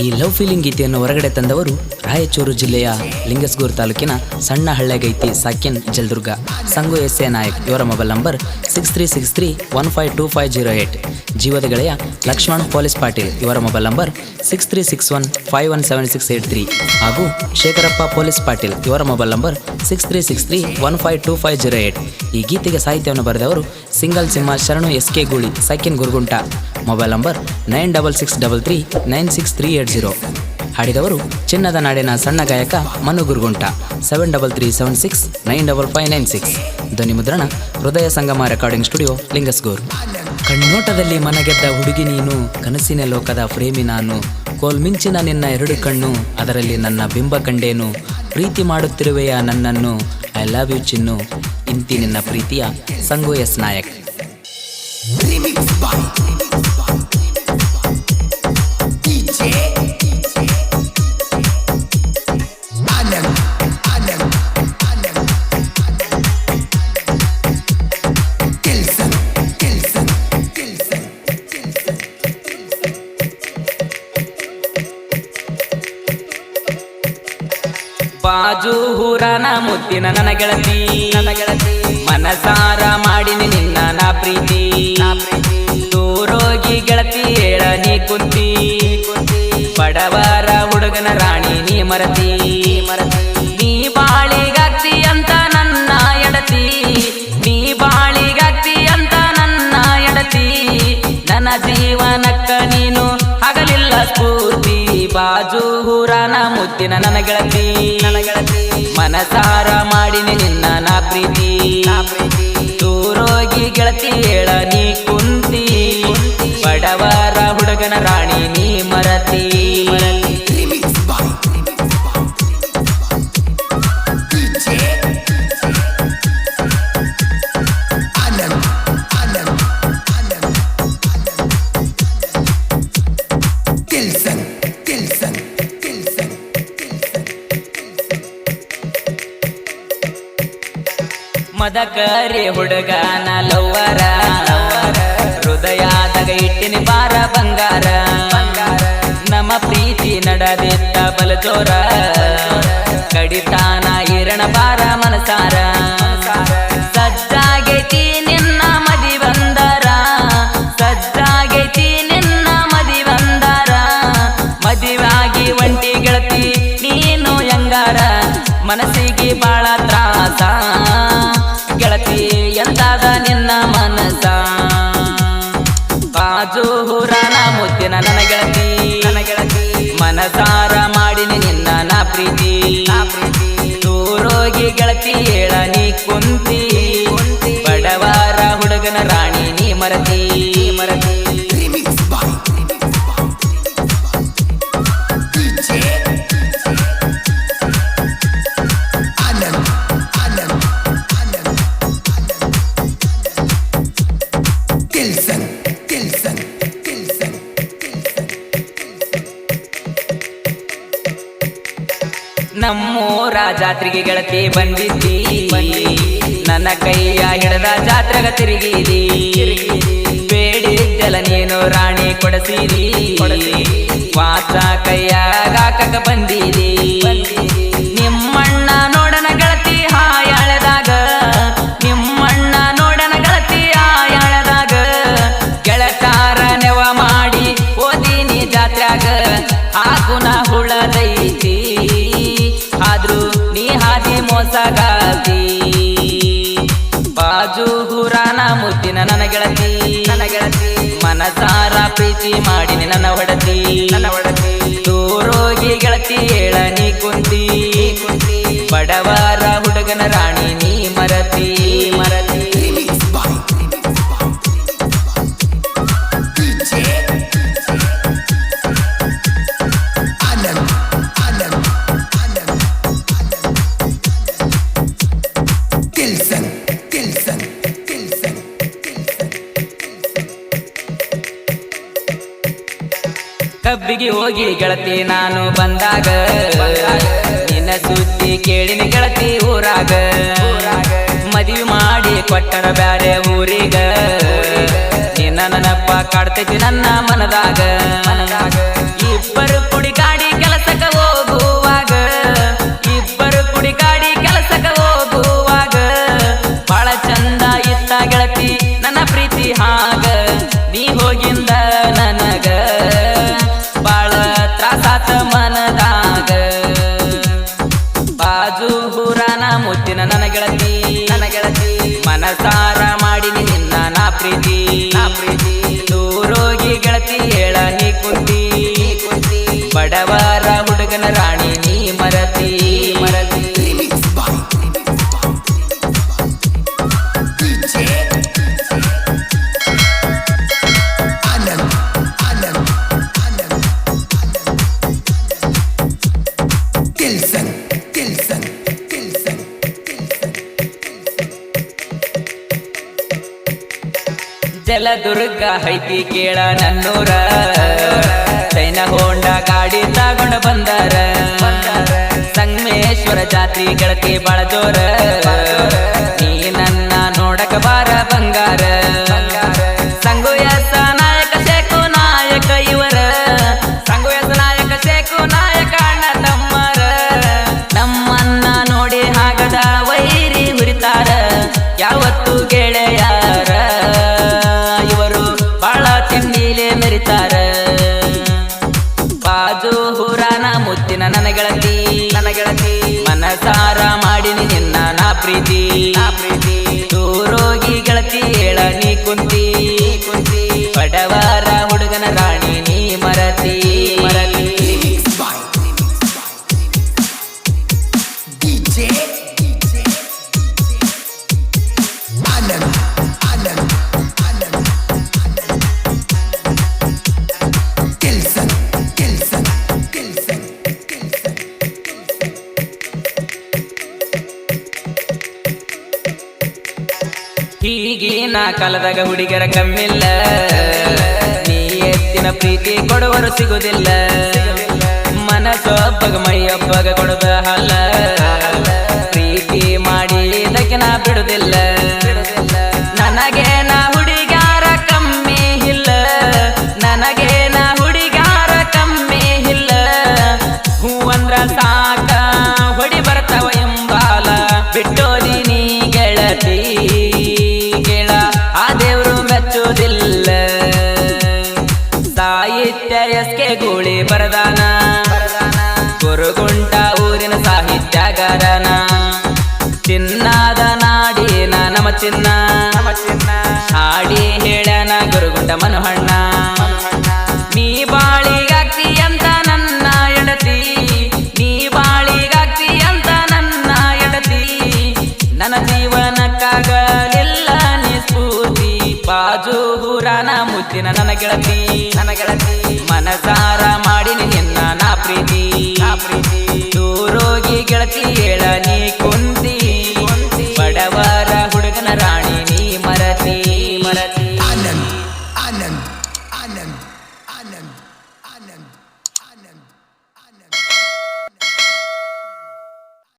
ಈ love feeling ಗೀತೆಯನ್ನು ಹೊರಗಡೆ ತಂದವರು ರಾಯಚೂರು ಜಿಲ್ಲೆಯ ಲಿಂಗಸ್ಗೂರು ತಾಲೂಕಿನ ಸಣ್ಣ ಹಳ್ಳೆಗೈತಿ ಸಾಕಿನ್ ಜಲ್ದುರ್ಗ ಸಂಗು ಎಸ್.ಎ. ನಾಯಕ್. ಇವರ ಮೊಬೈಲ್ ನಂಬರ್ 6363152508. ಜೀವದ ಗೆಳೆಯ ಲಕ್ಷ್ಮಣ್ ಪೊಲೀಸ್ ಪಾಟೀಲ್. ಇವರ ಮೊಬೈಲ್ ನಂಬರ್ 6361517683 ಹಾಗೂ ಶೇಖರಪ್ಪ ಪೊಲೀಸ್ ಪಾಟೀಲ್. ಇವರ ಮೊಬೈಲ್ ನಂಬರ್ 6363152508. ಈ ಗೀತೆಗೆ ಸಾಹಿತ್ಯವನ್ನು ಬರೆದವರು ಸಿಂಗಲ್ ಸಿಂಹ ಶರಣು ಎಸ್.ಕೆ. ಗೂಳಿ ಸಾಕಿನ್ ಗುರುಗುಂಟ. Mobile number 9633963880. ಹಾಡಿದವರು ಚಿನ್ನದ ನಾಡಿನ ಸಣ್ಣ ಗಾಯಕ ಮನು ಗುರುಗುಂಟ. 7337695596. ಧ್ವನಿ ಮುದ್ರಣ ಹೃದಯ ಸಂಗಮ ರೆಕಾರ್ಡಿಂಗ್ ಸ್ಟುಡಿಯೋ ಲಿಂಗಸ್ಗೂರು. ಕಣ್ಣೋಟದಲ್ಲಿ ಮನಗೆದ್ದ ಹುಡುಗಿ ನೀನು, ಕನಸಿನ ಲೋಕದ ಪ್ರೇಮಿ ನಾನು. ಕೋಲ್ಮಿಂಚಿನ ನಿನ್ನ ಎರಡು ಕಣ್ಣು, ಅದರಲ್ಲಿ ನನ್ನ ಬಿಂಬ ಕಂಡೇನು. ಪ್ರೀತಿ ಮಾಡುತ್ತಿರುವೆಯ ನನ್ನನ್ನು, ಐ ಲವ್ ಯು ಚಿನ್ನು. ಇಂತಿ ನಿನ್ನ ಪ್ರೀತಿಯ ಸಂಗು ಎಸ್ ನಾಯಕ್. ಬಾಜು ಹೂರನ ಮುತ್ತಿನ ನನ್ನ ಗೆಳತಿ, ಮನಸಾರ ಮಾಡಿನಿ ನಿನ್ನ ನಾ ಪ್ರೀತಿ. ದೂರೋಗಿ ಗೆಳತಿ ಹೇಳ ನೀ ಕುಂತಿ, ಬಡವರ ಹುಡುಗನ ರಾಣಿ ನೀ ಮರತಿ. ನೀ ಬಾಳಿಗಾಗ್ತಿ ಅಂತ ನನ್ನ ಎಡತಿ, ನೀ ಬಾಳಿಗಾಗ್ತಿ ಅಂತ ನನ್ನ ಎಡತಿ. ನನ್ನ ಜೀವನಕ್ಕ ನೀನು ಆಗಲಿಲ್ಲ ಸ್ಫೂರ್ತಿ. ಬಾಜು ಹೂರನ ಮುತ್ತಿನ ನನ್ನ ಗೆಳತಿ, ಮನಸಾರ ಮಾಡಿನಿ ನಿನ್ನ ನಾ ಪ್ರೀತಿ. ದೂರೋಗಿ ಗೆಳತಿ ಹೇಳ ನೀ ಕುಂತಿ, ಬಡವರ ಹುಡುಗನ ರಾಣಿ ನೀ ಮರತಿ. ಮದಕರಿ ಹುಡುಗನ ಲವ್ವರ, ಹೃದಯದಾಗ ಇಟ್ಟಿನಿ ಬಾರ ಬಂಗಾರ. ನಮ್ಮ ಪ್ರೀತಿ ನಡೆದಿದ್ದ ಬಲ ಜೋರ, ಕಡಿತಾನ ಹಿರಣ ಬಾರ ಮನಸಾರ. ಸಜ್ಜಾಗೈತಿ ನಿನ್ನ ಮದಿ ಬಂದಾರ, ಸಜ್ಜಾಗೈತಿ ನಿನ್ನ ಮದಿ ಬಂದಾರ. ಮದಿವಾಗಿ ಒಂಟಿ ಗೆಳತಿ ನೀನು ಹೆಂಗಾರ, ಮನಸ್ಸಿಗೆ ಬಾಳ ತ್ರಾಸ ಗೆಳತಿ ಎಂದಾದ ನಿನ್ನ ಮನಸ. ಬಾಜು ಹೂರನ ಮುತ್ತಿನ ನನ್ನ ಗೆಳತಿ, ಮನಸಾರ ಮಾಡಿನಿ ನಿನ್ನ ನಾ ಪ್ರೀತಿ. ದೂರೋಗಿ ಗೆಳತಿ ಹೇಳ ನೀ ಕುಂತಿ, ಬಡವರ ಹುಡುಗನ ರಾಣಿ ನೀ ಮರತಿ. ನಮ್ಮೂರ ಜಾತ್ರೆಗೆ ಗೆಳತಿ ಬಂದಿದ್ದಿ, ನನ್ನ ಕೈಯ ಹಿಡದ ಜಾತ್ರೆಗ ತಿರುಗಿದಿ. ಬೇಡಿದ್ದೆಲ್ಲ ನೀನು ರಾಣಿ ಕೊಡಸಿದಿ, ವಾಚ ಕೈಯಾಗಾಕ ಬಂದಿದಿ. ನಿಮ್ಮಣ್ಣ ನೋಡನ ಗೆಳತಿ ಹಾಯಾಳದಾಗ, ನಿಮ್ಮಣ್ಣ ನೋಡನ ಗೆಳತಿ ಹಾಯಾಳದಾಗ. ಗೆಳತಾರ ನೆವ ಮಾಡಿ ಓದಿನಿ ಜಾತ್ರ್ಯಾಗ, ಆಗುನ ಹುಳದೈತಿ ಆದ್ರೂ ನೀ ಹಾದಿ ಮೋಸಗಾತಿ. ಬಾಜು ಹೂರನ ಮುತ್ತಿನ ನನ್ನ ಗೆಳತಿ, ಮನಸಾರ ಪ್ರೀತಿ ಮಾಡಿನಿ ನನ್ನ ಹೊಡತಿ. ದೂರೋಗಿ ಗೆಳತಿ ಹೇಳ ನೀ ಕುಂತಿ, ಬಡವರ ಹುಡುಗನ ರಾಣಿ ನೀ ಮರತಿ. ಕಬ್ಬಿಗೆ ಹೋಗಿ ಗೆಳತಿ ನಾನು ಬಂದಾಗ, ನಿನ್ನ ಸುದ್ದಿ ಕೇಳಿನ ಗೆಳತಿ ಊರಾಗ. ಮದುವೆ ಮಾಡಿ ಕೊಟ್ಟರ ಬ್ಯಾರೆ ಊರಿಗ, ನಿನ್ನ ದಿನ ನೆನಪ ಕಾಡ್ತೈತಿ ನನ್ನ ಮನದಾಗ ಇಬ್ಬರು ಕುಡಿ ಗಾಡಿ ಕೆಲಸಕ್ಕ ಹೋಗುವಾಗ ಇಬ್ಬರು ಕುಡಿ ಗಾಡಿ ಕೆಲಸಕ್ಕ ಹೋಗುವಾಗ ಬಾಳ ಚಂದ ಇತ್ತ ಗೆಳತಿ ನನ್ನ ಪ್ರೀತಿ ಹಾಗ ನೀ ಹೋಗಿಂದ ನನಗ ಬಾಳ ತ್ರಾಸಾತ ಮನದಾಗ ಬಾಜು ಹುರಾನ ಮುತ್ತಿನ ನನ್ನ ಗೆಳತಿ ಮನಸಾರ ಮಾಡಿನಿ ನಿನ್ನ ನಾ ಪ್ರೀತಿ ದೂರೋಗಿ ಗೆಳತಿ ಹೇಳ ನೀ ಕುಂತಿ ಬಡವರ ಹುಡುಗನ ರಾಣಿ ನೀ ಮರತಿ ಜಲದುರ್ಗ ಐತಿ ಕೇಳ ನನ್ನೂರ ಚೈನ ಹೋಂಡ ಗಾಡಿ ತಗೊಂಡ ಬಂದಾರ ಸಂಗಮೇಶ್ವರ ಜಾತ್ರಿ ಗೆಳತಿ ಬಾಳ ಜೋರ ನೀ ನನ್ನ ನೋಡಕ ಬಾರ ಬಂಗಾರ ಸಂಗು ಎಸ್ ನಾಯಕ ಶೇಖು ನಾಯಕ ಇವರ ಸಂಗು ಎಸ್ ನಾಯಕ ಶೇಖು ನಾಯಕ ಅಣ್ಣ ತಮ್ಮರ ನಮ್ಮನ್ನ ನೋಡಿ ಹಾಗದ ವೈರಿ ಹುರಿತಾರ ಯಾವತ್ತು ಗೆಳೆಯಾರ ಇವರು ಬಾಳ ತಿಂಡಿಲೆ ಮೆರಿತಾರ ಬಾಜು ಹುರಾನ ಮುತ್ತಿನ ನನ್ನ ಗೆಳತಿ ಮನಸಾರ ಮಾಡಿನಿ ನಿನ್ನ ನಾ ಪ್ರೀತಿ ದೂರೋಗಿ ಗೆಳತಿ ಹೇಳ ನೀ ಕುಂತಿ ಬಡವರ ಹುಡುಗನ ರಾಣಿ ನೀ ಮರತಿ ಈಗಿನ ಕಾಲದಾಗ ಹುಡುಗರ ಕಮ್ಮಿಲ್ಲ ನೀ ಎತ್ತಿನ ಪ್ರೀತಿ ಕೊಡುವರು ಸಿಗುದಿಲ್ಲ ಮನಸೊಬ್ಬಗ ಮೈಯೊಬ್ಬಗ ಕೊಡುದ ಹಲ್ಲ ಪ್ರೀತಿ ಮಾಡಿ ಇದಕ್ಕೆ ನಾ ಬಿಡುದಿಲ್ಲ ನನಗೆ ನಾ ಹುಡುಗಾರ ಕಮ್ಮಿ ಇಲ್ಲ ನನಗೆ ನಾ ಹುಡುಗಾರ ಕಮ್ಮಿ ಇಲ್ಲ ಹೂ ಅಂದ್ರ ಸಾಕ ಹೊಡಿ ಬರ್ತಾವ ಎಂಬಾಲ ಬಿಟ್ಟೋದಿ ನೀ ಗೆಳತಿ ಮೆಚ್ಚುವುದಿಲ್ಲ ಸಾಹಿತ್ಯ ಎಸ್ಕೆ ಗೂಳಿ ಬರದಾನ ಗುರುಗುಂಟ ಊರಿನ ಸಾಹಿತ್ಯಗಾರನ ಚಿನ್ನಾದ ನಾಡಿನ ನಮ್ಮ ಚಿನ್ನ ಹಾಡಿ ಹೇಳನ ಗುರುಗುಂಟ ಮನೋಹಣ್ಣ ನೀ ಬಾಳಿಗಾಗ್ತಿ ಅಂತ ನನ್ನ ಎಡತಿ ನೀ ಬಾಳಿಗಾಗ್ತಿ ಅಂತ ನನ್ನ ಎಡತಿ ನನ್ನ ಜೀವನಕ್ಕಾಗಲಿಲ್ಲ ನೀ ಸ್ಫೂರ್ತಿ ಬಾಜು ಹುರಾನ ಮುತ್ತಿನ ನನ್ನ ಗೆಳತಿ ಮನಸಾರ ಮಾಡಿನಿ ನಿನ್ನ ನಾ ಪ್ರೀತಿ ದೂರೋಗಿ ಗೆಳತಿ ಹೇಳ ನೀ ಕುಂತಿ ಬಡವರ ಹುಡುಗನ ರಾಣಿ ನೀ ಮರತಿ ಆನಂದ್